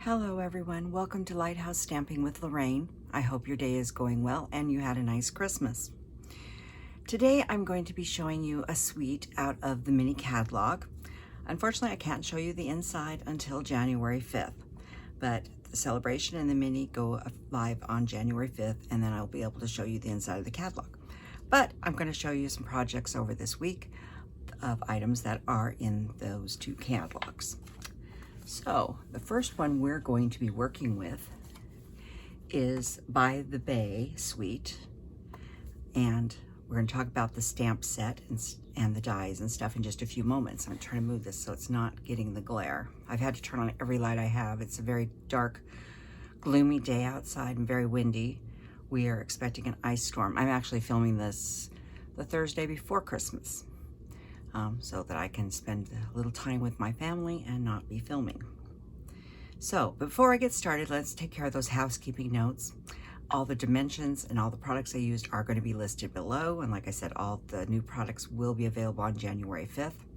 Hello everyone, welcome to Lighthouse Stamping with Lorraine. I hope your day is going well and you had a nice Christmas. Today I'm going to be showing you a suite out of the mini catalog. Unfortunately, I can't show you the inside until January 5th, but the celebration and the mini go live on January 5th, and then I'll be able to show you the inside of the catalog. But I'm going to show you some projects over this week of items that are in those two catalogs. So the first one we're going to be working with is By the Bay suite, and we're going to talk about the stamp set and the dies and stuff in just a few moments. I'm trying to move this so it's not getting the glare. I've had to turn on every light I have. It's a very dark, gloomy day outside and very windy. We are expecting an ice storm. I'm actually filming this the Thursday before Christmas, so that I can spend a little time with my family and not be filming. So before I get started, let's take care of those housekeeping notes. All the dimensions and all the products I used are going to be listed below, and like I said, all the new products will be available on January 5th.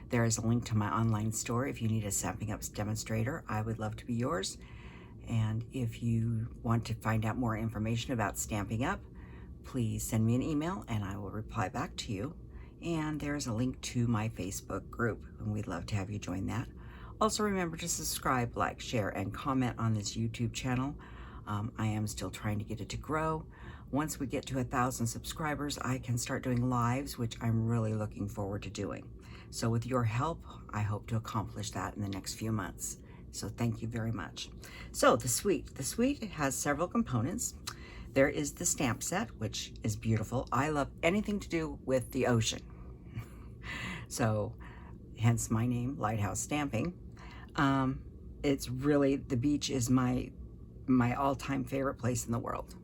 There is a link to my online store if you need a Stampin' Up demonstrator. I would love to be yours. And if you want to find out more information about Stampin' Up, please send me an email and I will reply back to you. And there's a link to my Facebook group, and we'd love to have you join that. Also remember to subscribe, like, share, and comment on this YouTube channel. I am still trying to get it to grow. Once we get to 1,000 subscribers, I can start doing lives, which I'm really looking forward to doing. So with your help, I hope to accomplish that in the next few months. So thank you very much. So the suite. The suite has several components. There is the stamp set, which is beautiful. I love anything to do with the ocean. So hence my name, Lighthouse Stamping. It's really, the beach is my all-time favorite place in the world.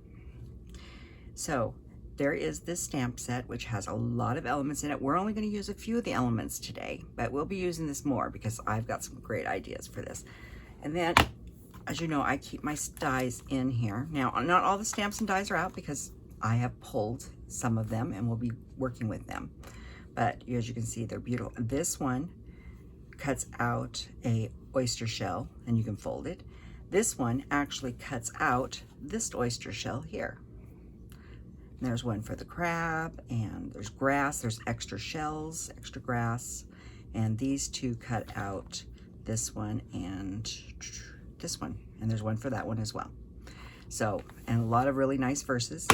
So there is this stamp set, which has a lot of elements in it. We're only going to use a few of the elements today, but we'll be using this more because I've got some great ideas for this. And then, as you know, I keep my dies in here. Now, not all the stamps and dies are out because I have pulled some of them and we'll be working with them. But as you can see, they're beautiful. This one cuts out a oyster shell and you can fold it. This one actually cuts out this oyster shell here. And there's one for the crab, and there's grass, there's extra shells, extra grass, and these two cut out this one and this one, and there's one for that one as well. So, and a lot of really nice verses.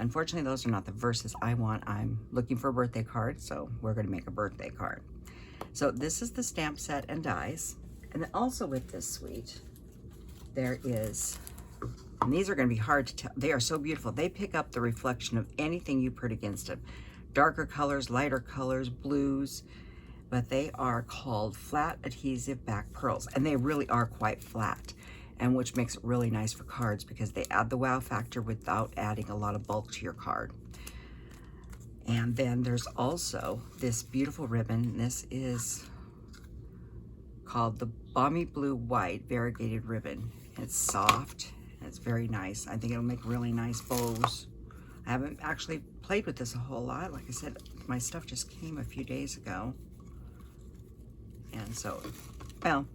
Unfortunately, those are not the verses I want. I'm looking for a birthday card, so we're going to make a birthday card. So this is the stamp set and dies. And then also with this suite, there is, and these are going to be hard to tell. They are so beautiful. They pick up the reflection of anything you put against them. Darker colors, lighter colors, blues, but they are called flat adhesive back pearls, and they really are quite flat, and which makes it really nice for cards because they add the wow factor without adding a lot of bulk to your card. And then there's also this beautiful ribbon. This is called the Balmy Blue White Variegated Ribbon. It's soft, and it's very nice. I think it'll make really nice bows. I haven't actually played with this a whole lot. Like I said, my stuff just came a few days ago. And so, well,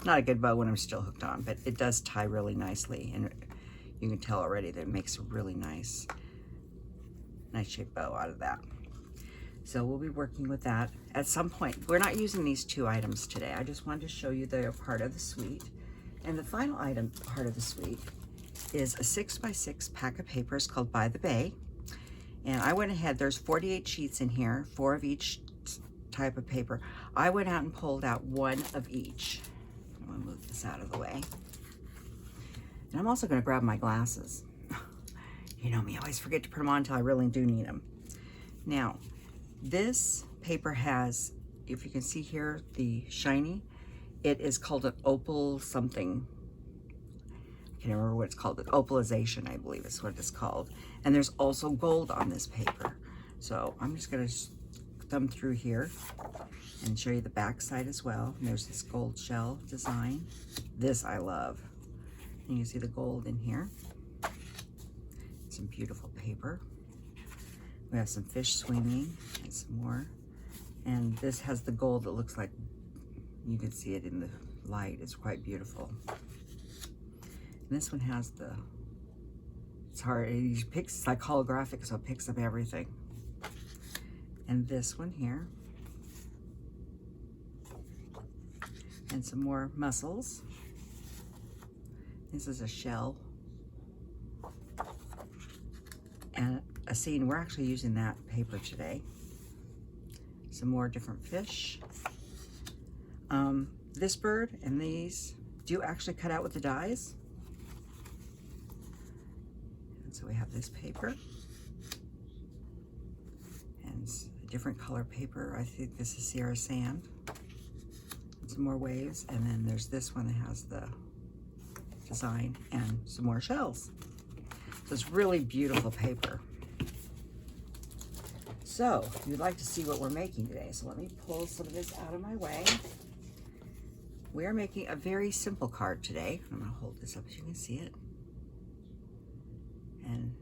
not a good bow when I'm still hooked on, but it does tie really nicely, and you can tell already that it makes a really nice shaped bow out of that. So we'll be working with that at some point. We're not using these two items today. I just wanted to show you the part of the suite. And the final item, part of the suite, is a 6x6 pack of papers called By the Bay. And I went ahead, there's 48 sheets in here, 4 of each type of paper. I went out and pulled out 1 of each. I'm gonna move this out of the way. And I'm also gonna grab my glasses. You know me, I always forget to put them on until I really do need them. Now, this paper has, if you can see here, the shiny, it is called an opal something. I can't remember what it's called. Opalization, I believe is what it's called. And there's also gold on this paper. So I'm just gonna thumb through here and show you the back side as well. And there's this gold shell design. This I love. And you see the gold in here. Some beautiful paper. We have some fish swimming and some more. And this has the gold that looks like You can see it in the light. It's quite beautiful. And this one has the, it's hard, it's like holographic, so it picks up everything. And this one here. And some more mussels. This is a shell. And a scene, we're actually using that paper today. Some more different fish. This bird and these do actually cut out with the dies. And so we have this paper. And a different color paper. I think this is Sahara Sand. And some more waves. And then there's this one that has the design and some more shells. So it's really beautiful paper. So you'd like to see what we're making today. So let me pull some of this out of my way. We are making a very simple card today. I'm going to hold this up so you can see it. And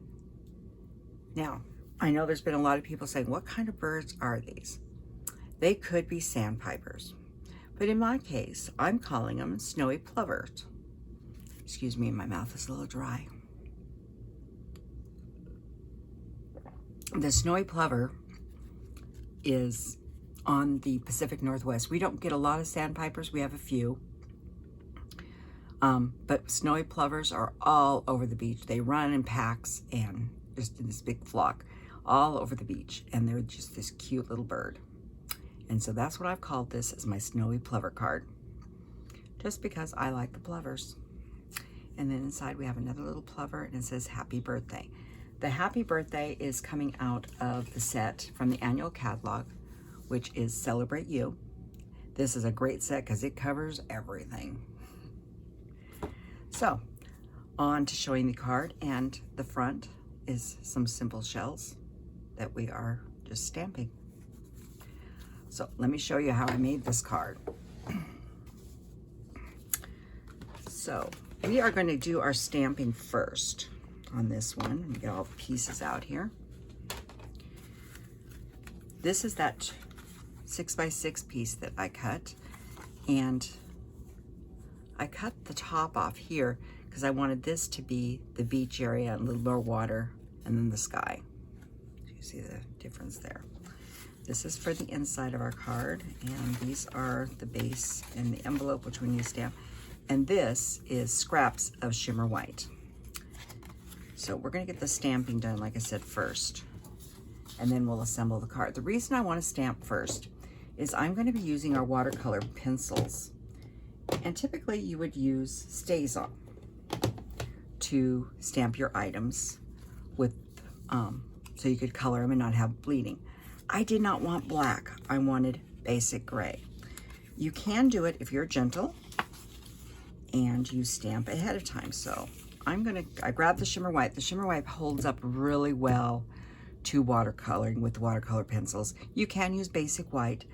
now, I know there's been a lot of people saying, what kind of birds are these? They could be sandpipers. But in my case, I'm calling them snowy plovers. Excuse me, my mouth is a little dry. The snowy plover is on the Pacific Northwest. We don't get a lot of sandpipers. We have a few. But snowy plovers are all over the beach. They run in packs and just in this big flock all over the beach. And they're just this cute little bird. And so that's what I've called this as my snowy plover card. Just because I like the plovers. And then inside we have another little plover and it says happy birthday. The happy birthday is coming out of the set from the annual catalog, which is Celebrate You. This is a great set because it covers everything. So, on to showing the card, and the front is some simple shells that we are just stamping. So, let me show you how I made this card. So, we are going to do our stamping first on this one. Let me get all the pieces out here. This is that 6x6 piece that I cut, and I cut the top off here because I wanted this to be the beach area, a little more water, and then the sky. You see the difference there. This is for the inside of our card, and these are the base and the envelope, which we need to stamp. And this is scraps of Shimmery White. So we're going to get the stamping done, like I said, first, and then we'll assemble the card. The reason I want to stamp first is I'm going to be using our watercolor pencils. And typically you would use StazOn to stamp your items with, so you could color them and not have bleeding. I did not want black. I wanted basic gray. You can do it if you're gentle and you stamp ahead of time. So I grabbed the Shimmery White. The Shimmery White holds up really well to watercoloring with watercolor pencils. You can use basic white,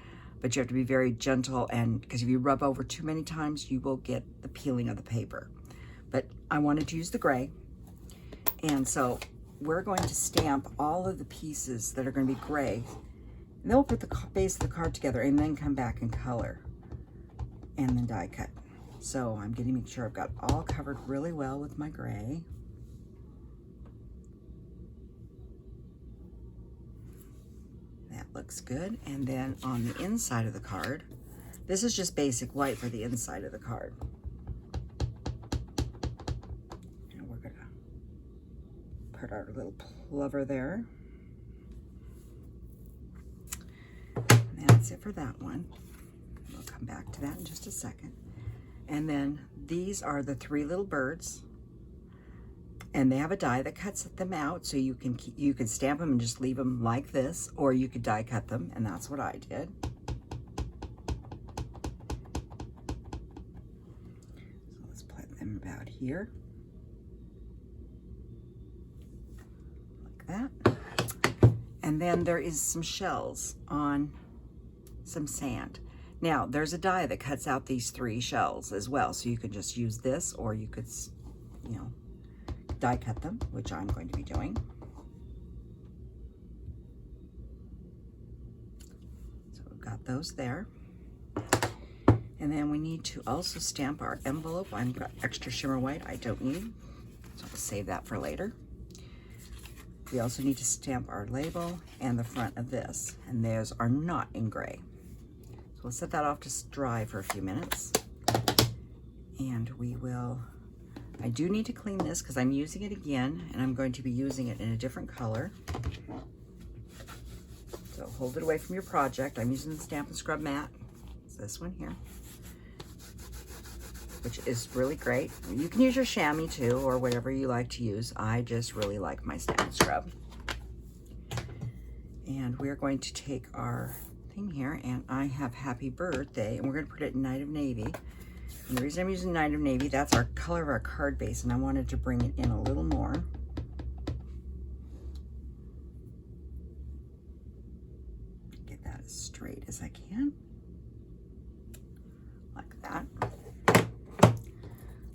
but you have to be very gentle, and because if you rub over too many times, you will get the peeling of the paper. But I wanted to use the gray, and so we're going to stamp all of the pieces that are going to be gray, and then we'll put the base of the card together and then come back and color and then die cut. So I'm getting to make sure I've got all covered really well with my gray. That looks good. And then on the inside of the card, this is just basic white for the inside of the card. And we're gonna put our little plover there. And that's it for that one. We'll come back to that in just a second. And then these are the three little birds, and they have a die that cuts them out, so you can stamp them and just leave them like this, or you could die cut them, and that's what I did. So let's put them about here, like that. And then there is some shells on some sand. Now, there's a die that cuts out these three shells as well, so you could just use this, or you could, you know, die cut them, which I'm going to be doing. So we've got those there. And then we need to also stamp our envelope. I've got extra shimmer white I don't need, so I'll save that for later. We also need to stamp our label and the front of this, and those are not in gray. So we'll set that off to dry for a few minutes. And we will, I do need to clean this because I'm using it again, and I'm going to be using it in a different color. So hold it away from your project. I'm using the Stampin' Scrub mat. It's this one here, which is really great. You can use your chamois too, or whatever you like to use. I just really like my Stampin' Scrub. And we're going to take our thing here, and I have Happy Birthday, and we're going to put it in Night of Navy. And the reason I'm using Night of Navy, that's our color of our card base, and I wanted to bring it in a little more. Get that as straight as I can. Like that.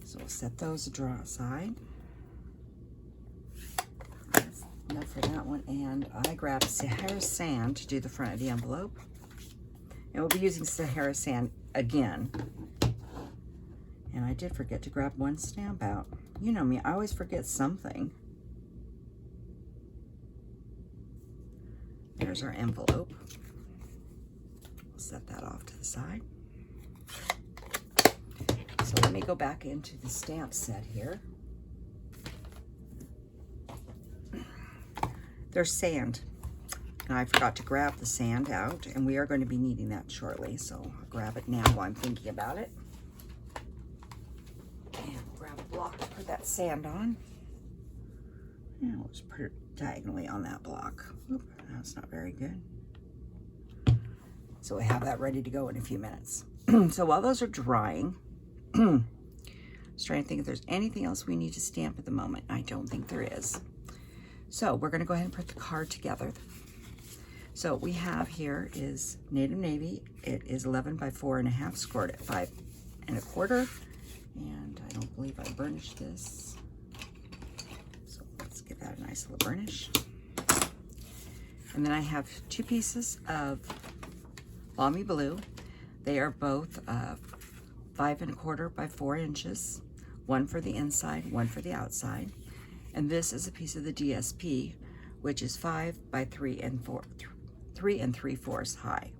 So we'll set those to draw aside. That's enough for that one. And I grabbed Sahara Sand to do the front of the envelope. And we'll be using Sahara Sand again. And I did forget to grab one stamp out. You know me, I always forget something. There's our envelope. We'll set that off to the side. So let me go back into the stamp set here. There's sand. And I forgot to grab the sand out, and we are going to be needing that shortly. So I'll grab it now while I'm thinking about it. And grab a block to put that sand on. And we'll just put it diagonally on that block. Oop, that's not very good. So we have that ready to go in a few minutes. So while those are drying, I was trying to think if there's anything else we need to stamp at the moment. I don't think there is. So we're going to go ahead and put the card together. So what we have here is Native Navy. It is 11 by 4.5, scored at 5 1/4. And I don't believe I burnished this. So let's give that a nice little burnish. And then I have 2 pieces of Balmy Blue. They are both 5 1/4 by 4 inches. One for the inside, one for the outside. And this is a piece of the DSP, which is 5 by 3 3/4 high.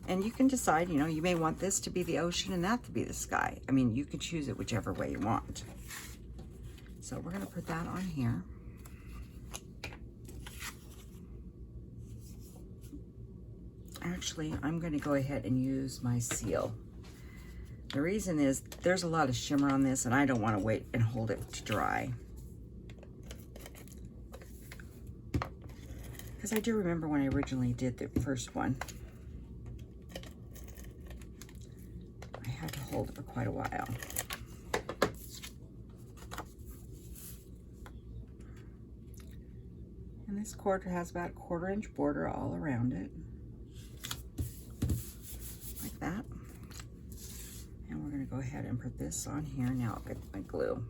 And you can decide, you know, you may want this to be the ocean and that to be the sky. I mean, you can choose it whichever way you want. So we're going to put that on here. Actually, I'm going to go ahead and use my seal. The reason is there's a lot of shimmer on this, and I don't want to wait and hold it to dry. Because I do remember when I originally did the first one, I had to hold it for quite a while. And this quarter has about a 1/4 inch border all around it. Like that. And we're going to go ahead and put this on here. Now I'll get my glue.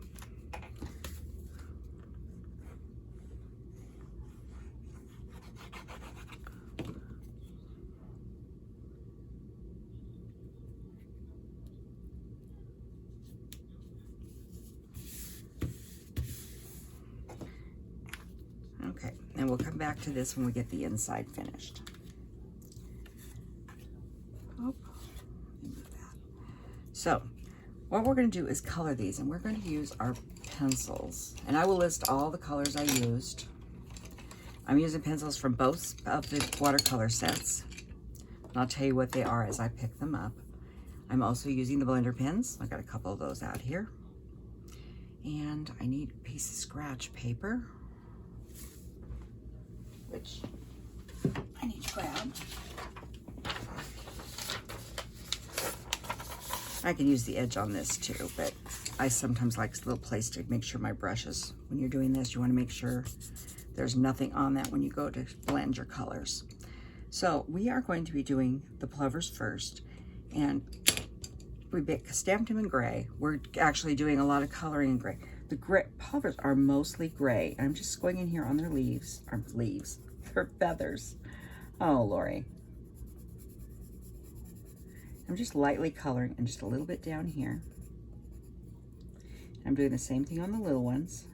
Okay, and we'll come back to this when we get the inside finished. Oh, move that. So, what we're going to do is color these, and we're going to use our pencils. And I will list all the colors I used. I'm using pencils from both of the watercolor sets. And I'll tell you what they are as I pick them up. I'm also using the blender pens. I got a couple of those out here. And I need a piece of scratch paper, which I need to grab. I can use the edge on this too, but I sometimes like a little place to make sure my brushes, when you're doing this, you want to make sure there's nothing on that when you go to blend your colors. So we are going to be doing the Plovers first, and we stamped them in gray. We're actually doing a lot of coloring in gray. The gray Plovers are mostly gray. I'm just going in here on their leaves, their feathers. Oh, Lori. I'm just lightly coloring and just a little bit down here. I'm doing the same thing on the little ones.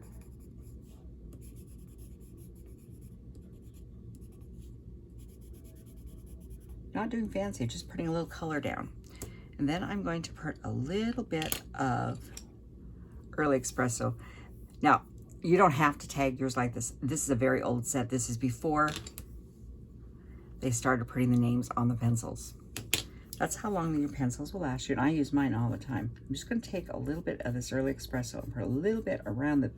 Not doing fancy, just putting a little color down. And then I'm going to put a little bit of Early Espresso. Now, you don't have to tag yours like this. This is a very old set. This is before they started putting the names on the pencils. That's how long your pencils will last you, and I use mine all the time. I'm just going to take a little bit of this Early Espresso and put a little bit around the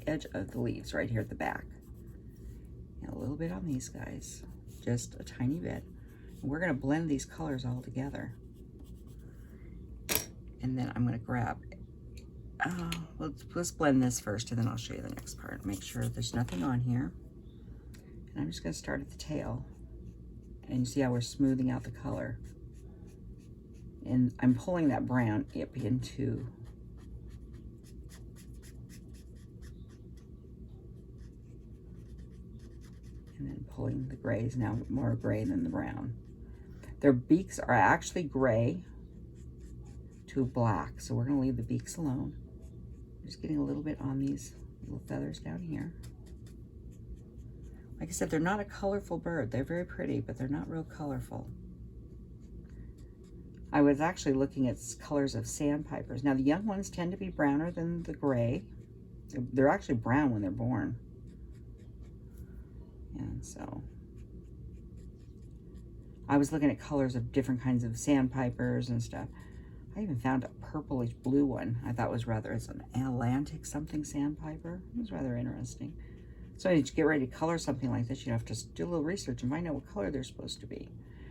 edge of the leaves right here at the back. And a little bit on these guys, just a tiny bit. And we're going to blend these colors all together. And then I'm going to grab, let's blend this first, and then I'll show you the next part. Make sure there's nothing on here. And I'm just going to start at the tail. And you see how we're smoothing out the color. And I'm pulling that brown up into and then pulling the grays, now more gray than the brown. Their beaks are actually gray to black, so we're going to leave the beaks alone. Just getting a little bit on these little feathers down here. Like I said, they're not a colorful bird. They're very pretty, but they're not real colorful. I was actually looking at colors of sandpipers. Now, the young ones tend to be browner than the gray. They're actually brown when they're born. And so, I was looking at colors of different kinds of sandpipers and stuff. I even found a purplish blue one. I thought was rather, it's an Atlantic something sandpiper. It was rather interesting. So as you get ready to color something like this, you have to do a little research and find out what color they're supposed to be.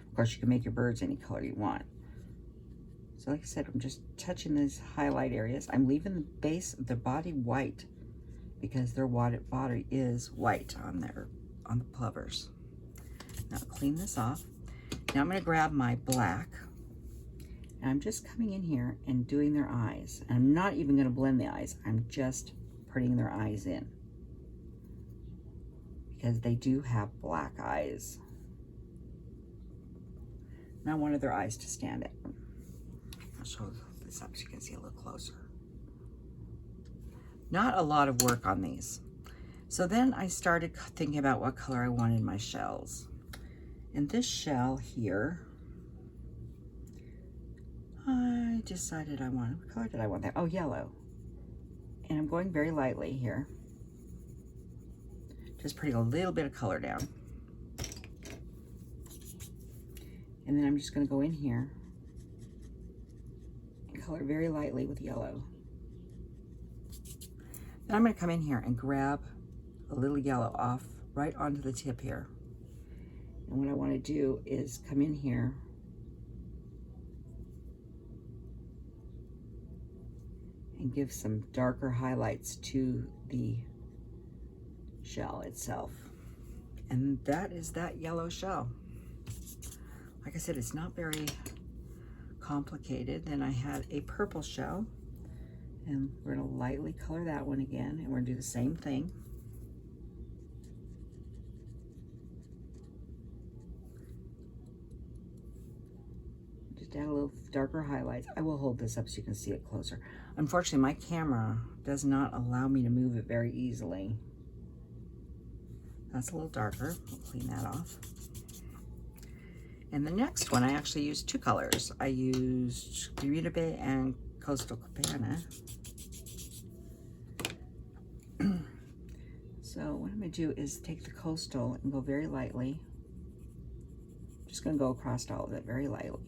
Of course, you can make your birds any color you want. So like I said, I'm just touching these highlight areas. I'm leaving the base of the body white because their body is white on the plovers. Now clean this off. Now I'm going to grab my black. And I'm just coming in here and doing their eyes. And I'm not even going to blend the eyes. I'm just putting their eyes in. Because they do have black eyes. Now I wanted their eyes to stand out. I'll show this up so you can see a little closer. Not a lot of work on these. So then I started thinking about what color I wanted my shells. And this shell here, I decided what color did I want there? Oh, yellow. And I'm going very lightly here. Just putting a little bit of color down. And then I'm just going to go in here and color very lightly with yellow. Then I'm going to come in here and grab a little yellow off right onto the tip here. And what I want to do is come in here and give some darker highlights to the shell itself. And that is that yellow shell. Like I said, it's not very complicated. Then I had a purple shell, and we're going to lightly color that one again, and we're going to do the same thing. Just add a little darker highlights. I will hold this up so you can see it closer. Unfortunately, my camera does not allow me to move it very easily. That's a little darker. We'll clean that off. And the next one, I actually used two colors. I used Bermuda Bay and Coastal Cabana. So what I'm going to do is take the coastal and go very lightly. Just going to go across all of it very lightly.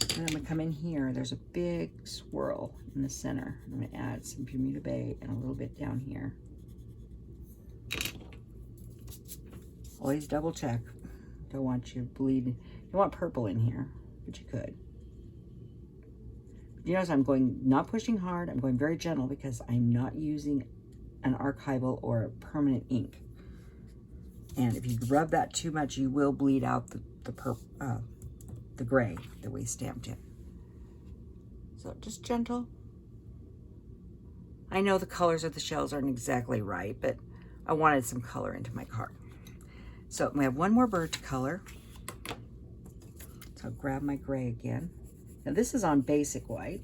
And I'm going to come in here. There's a big swirl in the center. I'm going to add some Bermuda Bay and a little bit down here. Always double check. Don't want you bleeding. You want purple in here, but you could. You notice I'm going, not pushing hard, I'm going very gentle because I'm not using an archival or a permanent ink. And if you rub that too much, you will bleed out the gray that we stamped in. So just gentle. I know the colors of the shells aren't exactly right, but I wanted some color into my card. So we have one more bird to color. So I'll grab my gray again. Now this is on basic white,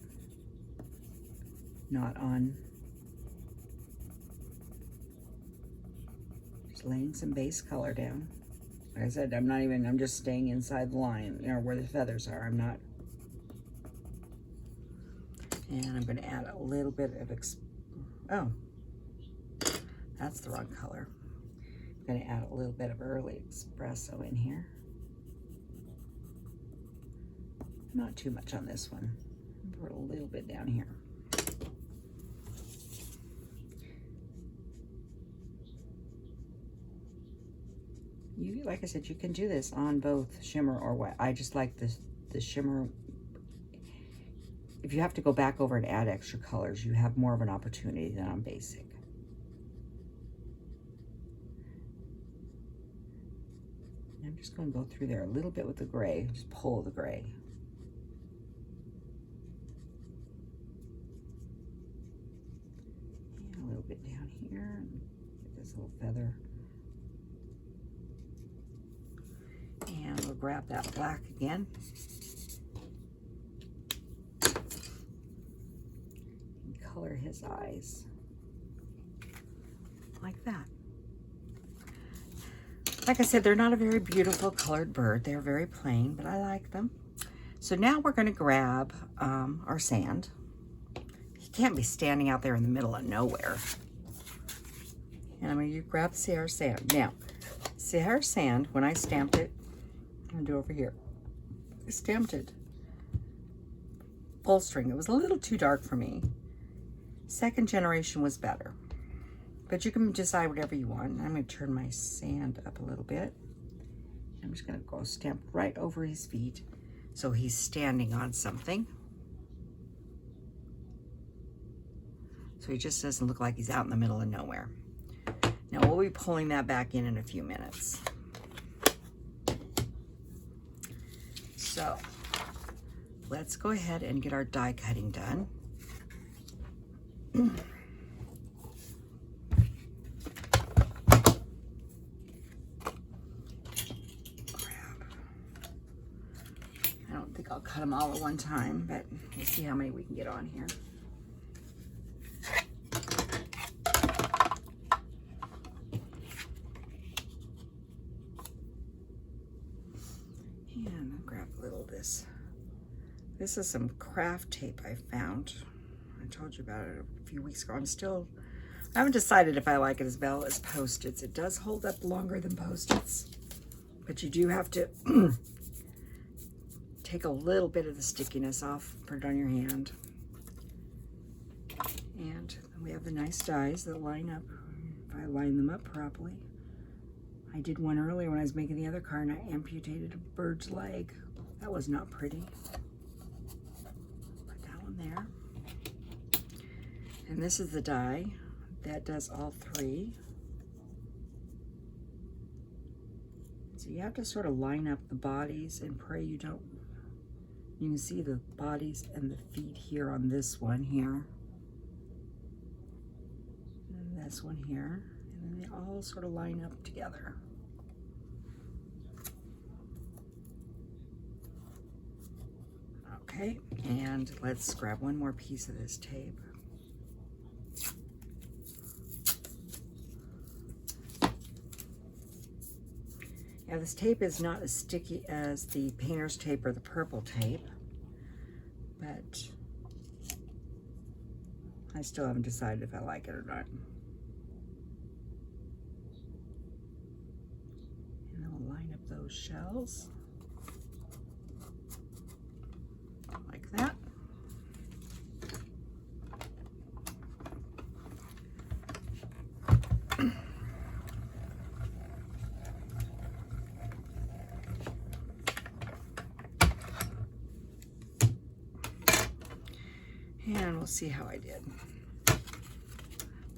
not on, just laying some base color down. Like I said, I'm just staying inside the line, you know, where the feathers are. I'm not. And I'm going to add a little bit of, oh, that's the wrong color. I'm going to add a little bit of early espresso in here. Not too much on this one. Put a little bit down here. You, like I said, you can do this on both shimmer or white. I just like the shimmer. If you have to go back over and add extra colors, you have more of an opportunity than on basic. And I'm just going to go through there a little bit with the gray, just pull the gray. And a little bit down here, get this little feather. And we'll grab that black again. And color his eyes. Like that. Like I said, they're not a very beautiful colored bird. They're very plain, but I like them. So now we're going to grab our sand. He can't be standing out there in the middle of nowhere. And I'm going to grab Sahara Sand. Now, Sahara Sand, when I stamped it, I'm going to do over here. I stamped it full string. It was a little too dark for me. Second generation was better. But you can decide whatever you want. I'm going to turn my sand up a little bit. I'm just going to go stamp right over his feet so he's standing on something. So he just doesn't look like he's out in the middle of nowhere. Now we'll be pulling that back in a few minutes. So let's go ahead and get our die cutting done. I don't think I'll cut them all at one time, but we'll see how many we can get on here. And I'll grab a little of this. This is some craft tape I found. I told you about it a few weeks ago. I haven't decided if I like it as well as Post-its. It does hold up longer than Post-its, but you do have to take a little bit of the stickiness off, put it on your hand. And we have the nice dies that line up, if I line them up properly. I did one earlier when I was making the other card and I amputated a bird's leg. That was not pretty. Put that one there. And this is the die that does all three. So you have to sort of line up the bodies and pray you don't. You can see the bodies and the feet here on this one here. And this one here. And then they all sort of line up together. Okay, and let's grab one more piece of this tape. Now this tape is not as sticky as the painter's tape or the purple tape, but I still haven't decided if I like it or not. And then we'll line up those shells like that. And we'll see how I did.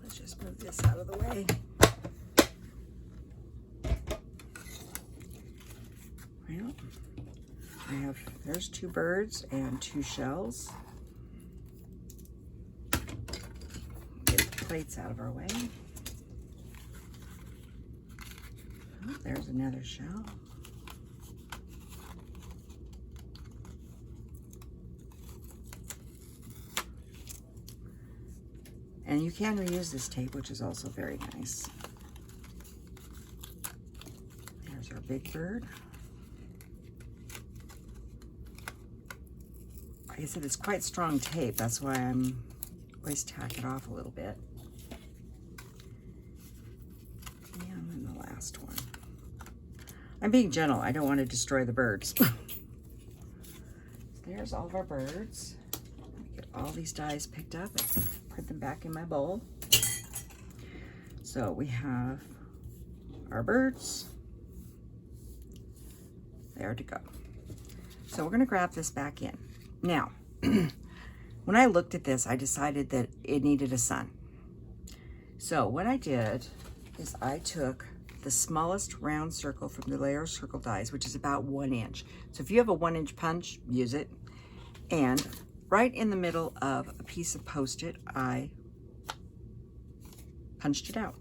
Let's just move this out of the way. Well, there's two birds and two shells. Get the plates out of our way. Oh, there's another shell. And you can reuse this tape, which is also very nice. There's our big bird. Like I said, it's quite strong tape. That's why I'm always tack it off a little bit. And then the last one. I'm being gentle. I don't want to destroy the birds. There's all of our birds. Get all these dies picked up and put them back in my bowl. So we have our birds. There to go. So we're going to grab this back in. Now, when I looked at this, I decided that it needed a sun. So what I did is I took the smallest round circle from the layer circle dies, which is about 1 inch. So if you have a 1-inch punch, use it. And right in the middle of a piece of Post-it, I punched it out.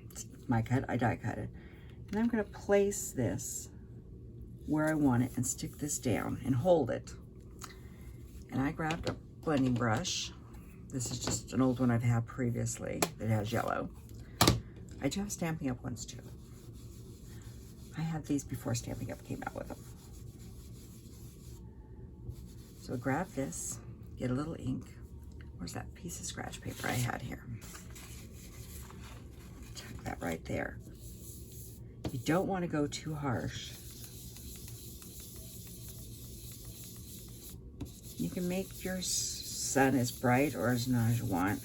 It's my cut, I die cut it. And I'm gonna place this where I want it and stick this down and hold it. And I grabbed a blending brush. This is just an old one I've had previously that has yellow. I do have Stampin' Up ones too. I had these before Stampin' Up came out with them. So grab this, get a little ink. Where's that piece of scratch paper I had here? Tuck that right there. You don't want to go too harsh. You can make your sun as bright or as not as you want.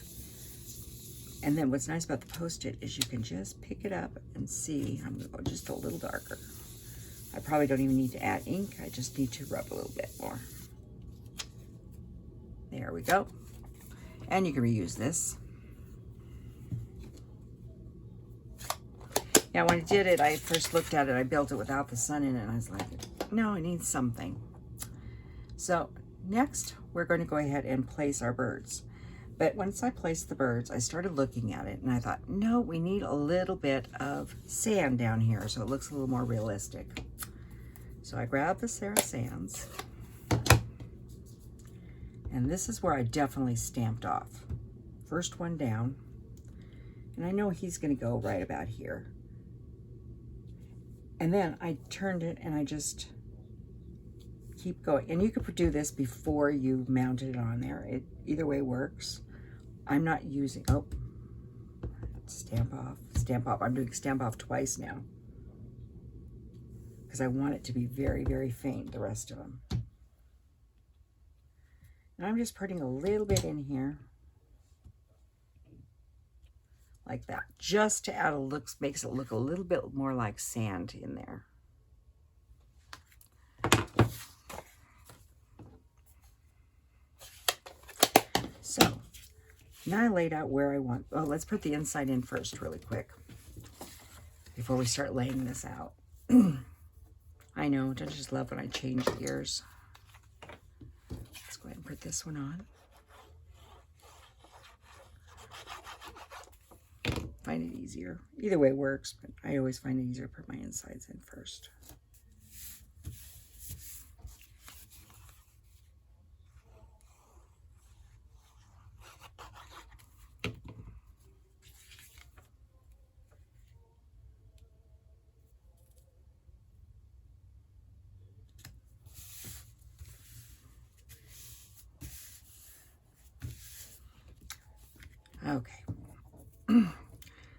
And then what's nice about the Post-it is you can just pick it up and see. I'm gonna go just a little darker. I probably don't even need to add ink. I just need to rub a little bit more. There we go. And you can reuse this. Now when I did it, I first looked at it, I built it without the sun in it, and I was like, no, it needs something. So next, we're going to go ahead and place our birds. But once I placed the birds, I started looking at it and I thought, no, we need a little bit of sand down here so it looks a little more realistic. So I grabbed the Sahara Sands, and this is where I definitely stamped off. First one down, and I know he's gonna go right about here. And then I turned it and I just keep going. And you could do this before you mounted it on there. It either way works. I'm not using, oh, stamp off, stamp off. I'm doing stamp off twice now because I want it to be very, very faint, the rest of them. And I'm just putting a little bit in here like that, just to add a look, makes it look a little bit more like sand in there. So now I laid out where I want, oh, let's put the inside in first really quick before we start laying this out. I know, don't you just love when I change gears? Let's go ahead and put this one on. Find it easier. Either way works, but I always find it easier to put my insides in first. Okay.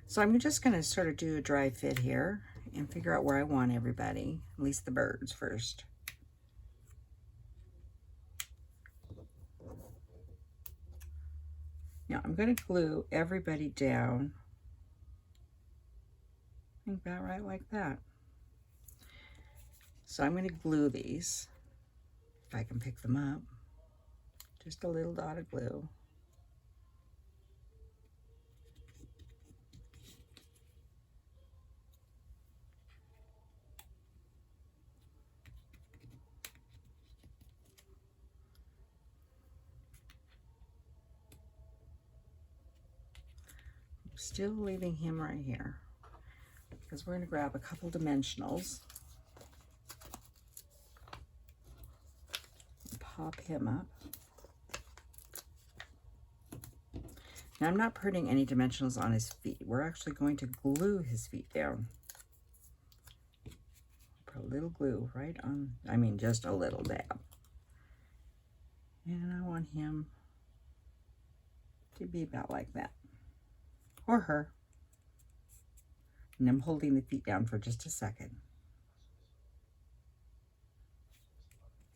So I'm just going to sort of do a dry fit here and figure out where I want everybody, at least the birds first. Now I'm going to glue everybody down, I think about right like that. So I'm going to glue these, if I can pick them up, just a little dot of glue. Still leaving him right here because we're going to grab a couple dimensionals and pop him up. Now, I'm not putting any dimensionals on his feet. We're actually going to glue his feet down. Put a little glue right on, I mean, just a little dab. And I want him to be about like that. Or her. And I'm holding the feet down for just a second.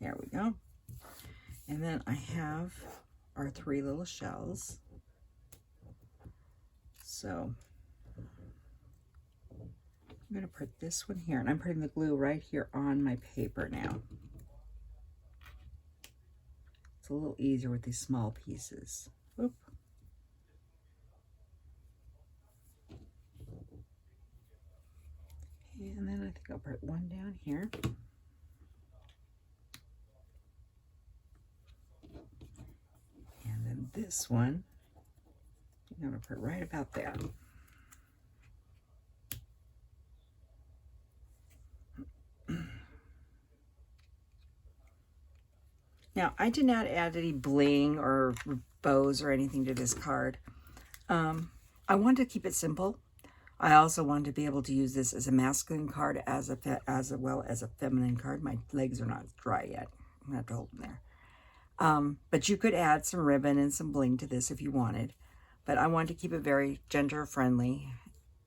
There we go. And then I have our 3 little shells. So I'm going to put this one here, and I'm putting the glue right here on my paper now. It's a little easier with these small pieces. Oop. And then I think I'll put one down here. And then this one, I'm going to put right about there. Now, I did not add any bling or bows or anything to this card. I wanted to keep it simple. I also wanted to be able to use this as a masculine card as well as a feminine card. My legs are not dry yet. I'm going to have to hold them there. But you could add some ribbon and some bling to this if you wanted. But I wanted to keep it very gender friendly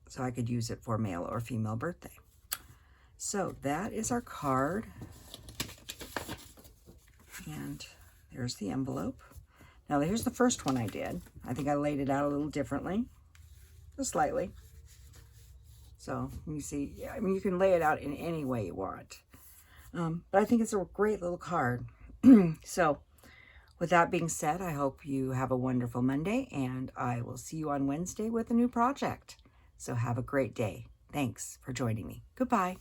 so I could use it for male or female birthday. So that is our card. And there's the envelope. Now here's the first one I did. I think I laid it out a little differently, just slightly. So you see, I mean, you can lay it out in any way you want. But I think it's a great little card. So with that being said, I hope you have a wonderful Monday, and I will see you on Wednesday with a new project. So have a great day. Thanks for joining me. Goodbye.